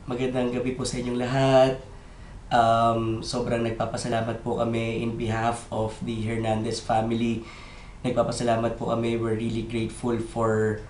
Magandang gabi po sa inyong lahat. Sobrang nagpapasalamat po kami in behalf of the Hernandez family. Nagpapasalamat po kami. We're really grateful for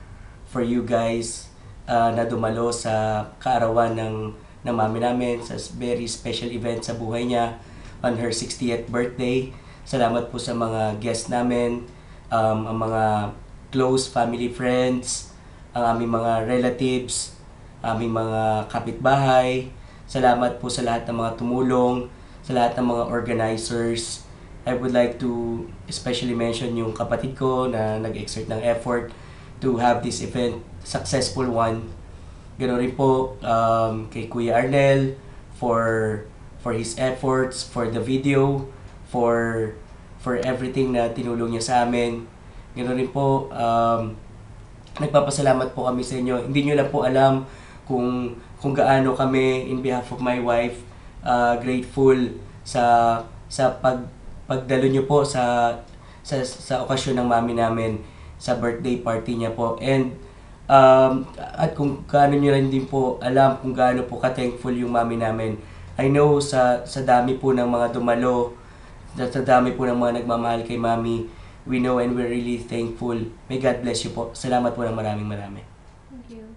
you guys na dumalo sa kaarawan ng mami namin sa very special event sa buhay niya on her 60th birthday. Salamat po sa mga guests namin, ang mga close family friends, ang aming mga relatives, aming mga kapitbahay. Salamat po sa lahat ng mga tumulong, sa lahat ng mga organizers. I would like to especially mention yung kapatid ko na nag-exert ng effort to have this event successful one. Ganoon rin po kay Kuya Arnel for his efforts, for the video, for everything na tinulong niya sa amin. Ganoon rin po nagpapasalamat po kami sa inyo. Hindi nyo lang po alam kung gaano kami in behalf of my wife grateful sa pagdalo nyo po sa okasyon ng mami namin sa birthday party niya po. And at kung gaano nyo rin din po alam kung gaano po ka-thankful yung mami namin. I know sa dami po ng mga dumalo, sa dami po ng mga nagmamahal kay mami, we know and we're really thankful. May God bless you po. Salamat po ng maraming marami. Thank you.